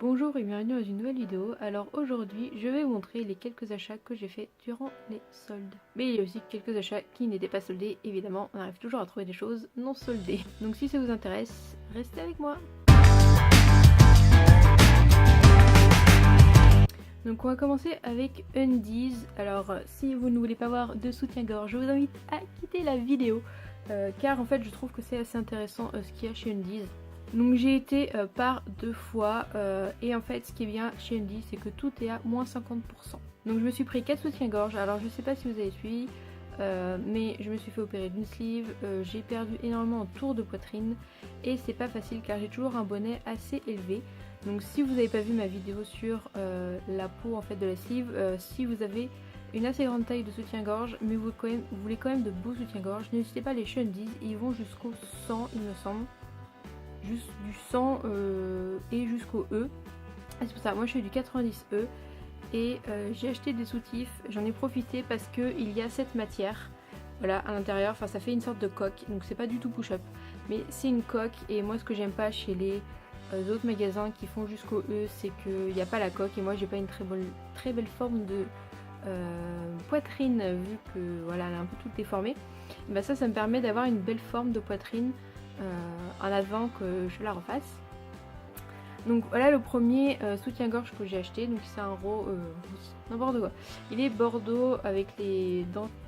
Bonjour et bienvenue dans une nouvelle vidéo. Alors aujourd'hui je vais vous montrer les quelques achats que j'ai fait durant les soldes. Mais il y a aussi quelques achats qui n'étaient pas soldés, évidemment on arrive toujours à trouver des choses non soldées. Donc si ça vous intéresse, restez avec moi. Donc on va commencer avec Undies. Alors si vous ne voulez pas voir de soutien-gorge, je vous invite à quitter la vidéo car en fait je trouve que c'est assez intéressant ce qu'il y a chez Undies. Donc j'ai été par 2 fois et en fait ce qui est bien chez Undies c'est que tout est à moins 50%. Donc je me suis pris 4 soutiens-gorge. Alors je sais pas si vous avez suivi mais je me suis fait opérer d'une sleeve, j'ai perdu énormément en tour de poitrine et c'est pas facile car j'ai toujours un bonnet assez élevé. Donc si vous n'avez pas vu ma vidéo sur la peau en fait de la sleeve, si vous avez une assez grande taille de soutien-gorge mais vous voulez quand même de beaux soutiens-gorge, n'hésitez pas à les chez Undies, ils vont jusqu'au 100 il me semble. Juste du 100 et jusqu'au E. C'est pour ça, moi je suis du 90E et j'ai acheté des soutifs, j'en ai profité parce qu'il y a cette matière voilà à l'intérieur, enfin ça fait une sorte de coque, donc c'est pas du tout push-up mais c'est une coque et moi ce que j'aime pas chez les autres magasins qui font jusqu'au E c'est qu'il n'y a pas la coque et moi j'ai pas une très belle forme de poitrine vu que voilà elle est un peu toute déformée. Et bah ça me permet d'avoir une belle forme de poitrine en avant que je la refasse. Donc voilà le premier soutien-gorge que j'ai acheté, donc c'est un n'importe quoi. Il est bordeaux avec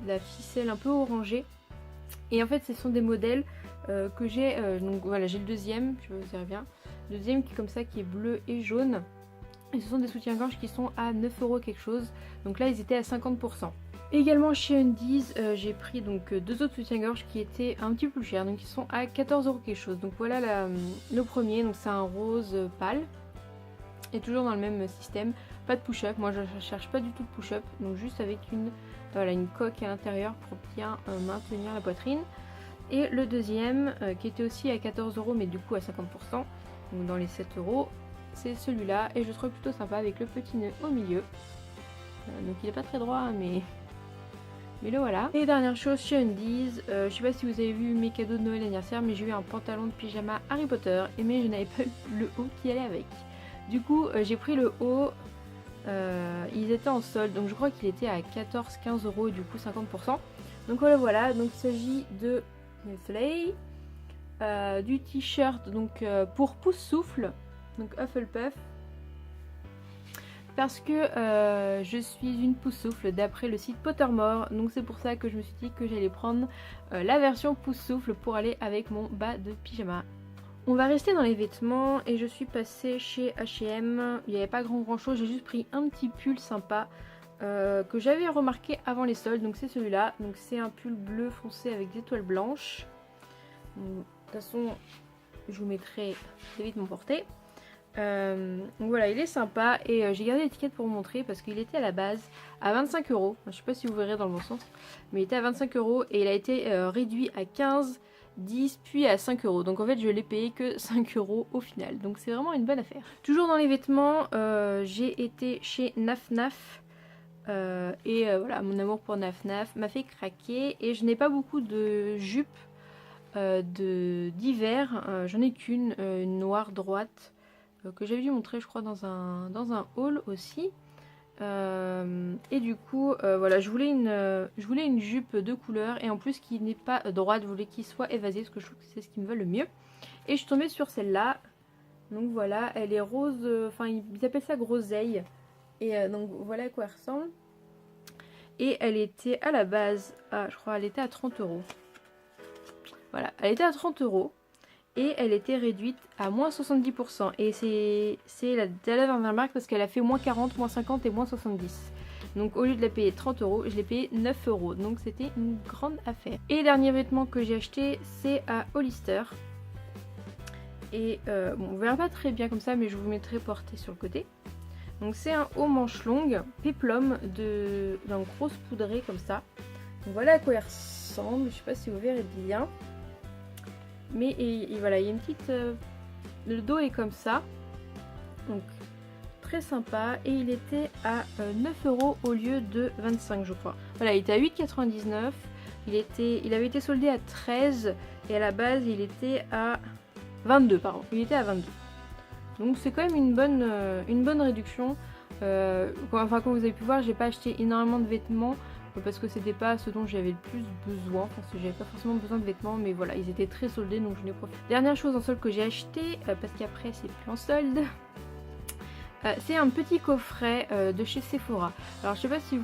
la ficelle un peu orangée et en fait ce sont des modèles que j'ai, donc voilà j'ai le deuxième, je vous y reviens, le deuxième qui est comme ça qui est bleu et jaune et ce sont des soutiens-gorge qui sont à 9€ quelque chose, donc là ils étaient à 50%. Également chez Undies, j'ai pris donc 2 autres soutiens-gorge qui étaient un petit peu plus chers, donc ils sont à 14€ quelque chose. Donc voilà le premier, donc c'est un rose pâle, et toujours dans le même système, pas de push-up, moi je cherche pas du tout de push-up, donc juste avec une coque à l'intérieur pour bien maintenir la poitrine. Et le deuxième, qui était aussi à 14€ mais du coup à 50%, donc dans les 7€, c'est celui-là, et je le trouve plutôt sympa avec le petit nœud au milieu. Donc il est pas très droit, mais le voilà. Et dernière chose chez Undies, je sais pas si vous avez vu mes cadeaux de Noël anniversaire, mais j'ai eu un pantalon de pyjama Harry Potter, mais je n'avais pas eu le haut qui allait avec. Du coup j'ai pris le haut, ils étaient en solde, donc je crois qu'il était à 14-15€, du coup 50%. Donc voilà, donc il s'agit de Slay, du t-shirt donc pour pouce souffle, donc Hufflepuff. Parce que je suis une pouce souffle d'après le site Pottermore, donc c'est pour ça que je me suis dit que j'allais prendre la version pouce souffle pour aller avec mon bas de pyjama. On va rester dans les vêtements et je suis passée chez H&M, il n'y avait pas grand chose, j'ai juste pris un petit pull sympa que j'avais remarqué avant les soldes, donc c'est celui-là, donc c'est un pull bleu foncé avec des étoiles blanches. Donc, de toute façon je vous mettrai des vêtements portés. Donc voilà, il est sympa et j'ai gardé l'étiquette pour vous montrer parce qu'il était à la base à 25€. Je sais pas si vous verrez dans le bon sens, mais il était à 25€ et il a été réduit à 15, 10 puis à 5€. Donc en fait je l'ai payé que 5€ au final. Donc c'est vraiment une bonne affaire. Toujours dans les vêtements, j'ai été chez Naf Naf. Et voilà, mon amour pour Naf Naf m'a fait craquer et je n'ai pas beaucoup de jupes d'hiver. J'en ai qu'une, une noire droite. Que j'avais dû montrer je crois dans un haul aussi, et du coup voilà je voulais une jupe de couleur et en plus qui n'est pas droite, je voulais qu'il soit évasé parce que je trouve que c'est ce qui me va le mieux et je suis tombée sur celle-là. Donc voilà, elle est rose, enfin ils appellent ça groseille et donc voilà à quoi elle ressemble et elle était à la base je crois elle était à 30€. Voilà, elle était à 30€ et elle était réduite à moins 70%. Et c'est la dernière marque parce qu'elle a fait moins 40, moins 50 et moins 70. Donc au lieu de la payer 30€, je l'ai payé 9€. Donc c'était une grande affaire. Et le dernier vêtement que j'ai acheté, c'est à Hollister. Et bon, on verra pas très bien comme ça, mais je vous mettrai porté sur le côté. Donc c'est un haut manche longue, péplum, d'un gros poudré comme ça. Donc voilà à quoi il ressemble, je sais pas si vous verrez bien. Mais et voilà, il y a une petite... le dos est comme ça. Donc très sympa. Et il était à 9€ au lieu de 25 je crois. Voilà, il était à 8,99. Il avait été soldé à 13. Et à la base il était à 22 pardon. Il était à 22. Donc c'est quand même une bonne réduction. Enfin, comme vous avez pu voir, j'ai pas acheté énormément de vêtements parce que c'était pas ce dont j'avais le plus besoin, parce que j'avais pas forcément besoin de vêtements, mais voilà, ils étaient très soldés donc je n'ai profité. Dernière chose en solde que j'ai acheté, parce qu'après c'est plus en solde, c'est un petit coffret de chez Sephora. Alors je sais pas si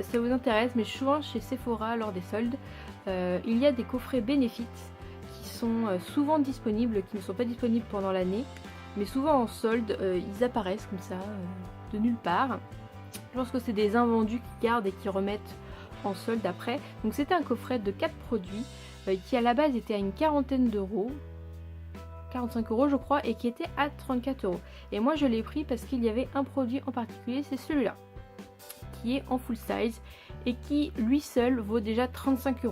ça vous intéresse, mais souvent chez Sephora lors des soldes, il y a des coffrets Benefit qui sont souvent disponibles, qui ne sont pas disponibles pendant l'année, mais souvent en solde, ils apparaissent comme ça, de nulle part. Je pense que c'est des invendus qui gardent et qui remettent en solde après. Donc c'était un coffret de 4 produits qui à la base était à une quarantaine d'euros, 45 € je crois, et qui était à 34 €. Et moi je l'ai pris parce qu'il y avait un produit en particulier, c'est celui-là, qui est en full size et qui lui seul vaut déjà 35 €.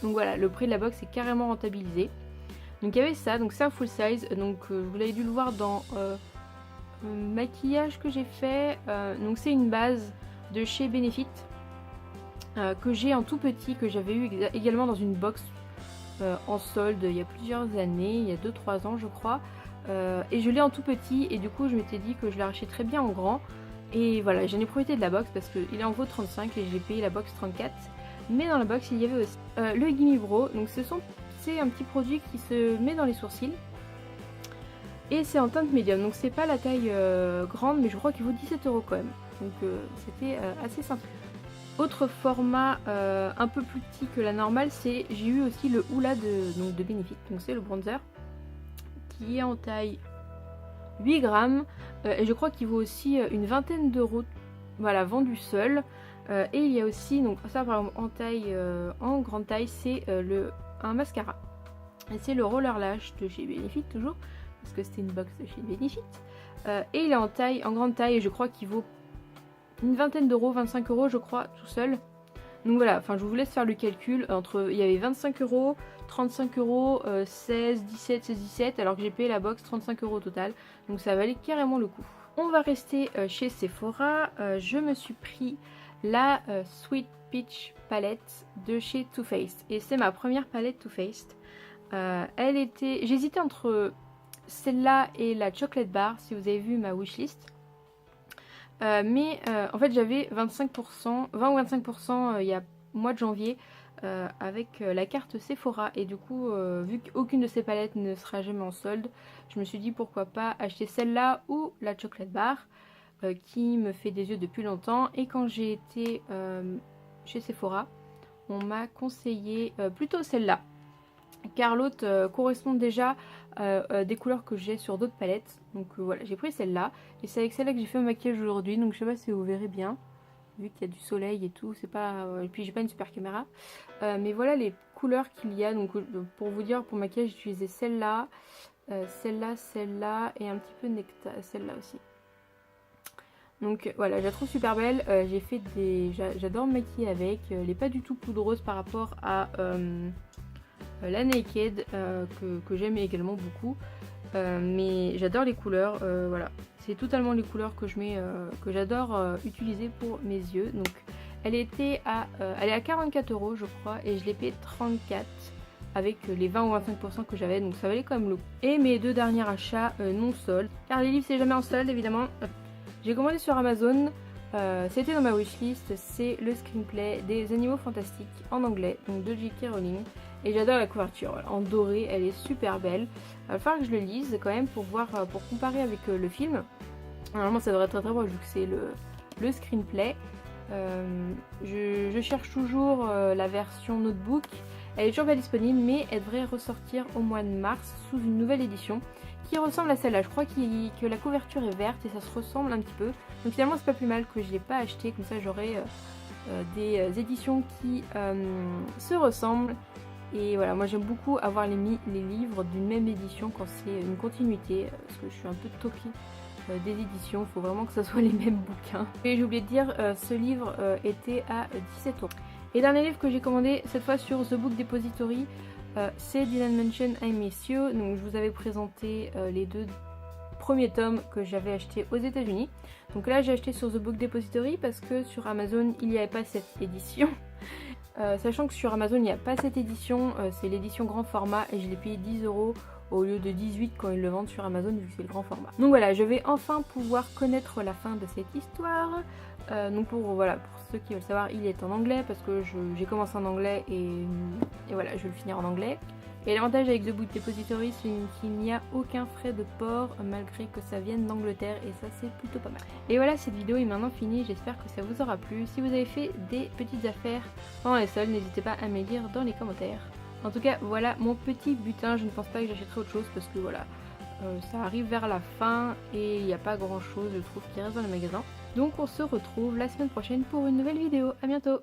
Donc voilà, le prix de la box est carrément rentabilisé. Donc il y avait ça, donc c'est un full size, donc vous l'avez dû le voir dans maquillage que j'ai fait. Donc c'est une base de chez Benefit que j'ai en tout petit, que j'avais eu également dans une box en solde il y a plusieurs années, il y a 2-3 ans je crois. Et je l'ai en tout petit et du coup je m'étais dit que je la rachèterais bien en grand. Et voilà, j'en ai profité de la box parce qu'il en vaut 35 et j'ai payé la box 34. Mais dans la box il y avait aussi le Gimme Brow, donc c'est un petit produit qui se met dans les sourcils. Et c'est en teinte médium, donc c'est pas la taille grande, mais je crois qu'il vaut 17 € quand même. Donc c'était assez sympa. Autre format un peu plus petit que la normale, j'ai eu aussi le Hoola de Benefit, donc c'est le bronzer, qui est en taille 8 grammes, et je crois qu'il vaut aussi une vingtaine d'euros, voilà, vendu seul. Et il y a aussi, donc ça par exemple en grande taille, c'est un mascara. Et c'est le Roller Lash de chez Benefit toujours, parce que c'était une box de chez Benefit. Et il est en grande taille, et je crois qu'il vaut une vingtaine d'euros, 25 € je crois, tout seul. Donc voilà, enfin je vous laisse faire le calcul. Il y avait 25 €, 35 €, 16, 17, 16, 17, alors que j'ai payé la box 35 € au total. Donc ça valait carrément le coup. On va rester chez Sephora. Je me suis pris la Sweet Peach palette de chez Too Faced. Et c'est ma première palette Too Faced. J'hésitais entre celle-là et la Chocolate Bar, si vous avez vu ma wishlist. Mais en fait j'avais 25%, 20 ou 25% il y a mois de janvier avec la carte Sephora. Et du coup, vu qu'aucune de ces palettes ne sera jamais en solde, je me suis dit pourquoi pas acheter celle-là ou la Chocolate Bar qui me fait des yeux depuis longtemps. Et quand j'ai été chez Sephora, on m'a conseillé plutôt celle-là, car l'autre correspond déjà des couleurs que j'ai sur d'autres palettes. Donc voilà, j'ai pris celle-là, et c'est avec celle-là que j'ai fait mon maquillage aujourd'hui. Donc je sais pas si vous verrez bien, vu qu'il y a du soleil et tout, c'est pas... et puis j'ai pas une super caméra. Mais voilà les couleurs qu'il y a. Donc pour vous dire, pour maquillage j'ai utilisé celle-là, celle-là et un petit peu nectar, celle-là aussi. Donc voilà, je la trouve super belle. J'adore me maquiller avec. Elle n'est pas du tout poudreuse par rapport à la Naked que j'aime également beaucoup. Mais j'adore les couleurs. Voilà, c'est totalement les couleurs que j'adore utiliser pour mes yeux. Donc elle est à 44 € je crois, et je l'ai payé 34 avec les 20 ou 25% que j'avais, donc ça valait quand même le coup. Et mes deux derniers achats non soldes, car les livres c'est jamais en solde évidemment. J'ai commandé sur Amazon, c'était dans ma wishlist, c'est le screenplay des Animaux Fantastiques en anglais, donc de J.K. Rowling. Et j'adore la couverture, voilà, en doré, elle est super belle. Il va falloir que je le lise quand même pour voir, pour comparer avec le film. Normalement ça devrait être très très beau vu que c'est le screenplay. Je cherche toujours la version notebook. Elle est toujours pas disponible, mais elle devrait ressortir au mois de mars sous une nouvelle édition qui ressemble à celle-là. Je crois que la couverture est verte et ça se ressemble un petit peu. Donc finalement c'est pas plus mal que je l'ai pas acheté, comme ça j'aurai des éditions qui se ressemblent. Et voilà, moi j'aime beaucoup avoir les livres d'une même édition quand c'est une continuité, parce que je suis un peu toquée des éditions, il faut vraiment que ce soit les mêmes bouquins. Et j'ai oublié de dire, ce livre était à 17 €. Et dernier livre que j'ai commandé, cette fois sur The Book Depository, c'est Didn't Mention I Miss You. Donc je vous avais présenté les deux premiers tomes que j'avais achetés aux États-Unis. Donc là j'ai acheté sur The Book Depository parce que sur Amazon il n'y avait pas cette édition. Sachant que sur Amazon il n'y a pas cette édition, c'est l'édition grand format et je l'ai payé 10 € au lieu de 18 quand ils le vendent sur Amazon vu que c'est le grand format. Donc voilà, je vais enfin pouvoir connaître la fin de cette histoire. Donc pour ceux qui veulent savoir, il est en anglais parce que j'ai commencé en anglais et voilà, je vais le finir en anglais. Et l'avantage avec The Book Depository, c'est qu'il n'y a aucun frais de port malgré que ça vienne d'Angleterre et ça c'est plutôt pas mal. Et voilà, cette vidéo est maintenant finie, j'espère que ça vous aura plu. Si vous avez fait des petites affaires pendant les soldes, n'hésitez pas à me le dire dans les commentaires. En tout cas, voilà mon petit butin, je ne pense pas que j'achèterai autre chose parce que voilà, ça arrive vers la fin et il n'y a pas grand chose je trouve qui reste dans le magasin. Donc on se retrouve la semaine prochaine pour une nouvelle vidéo, à bientôt.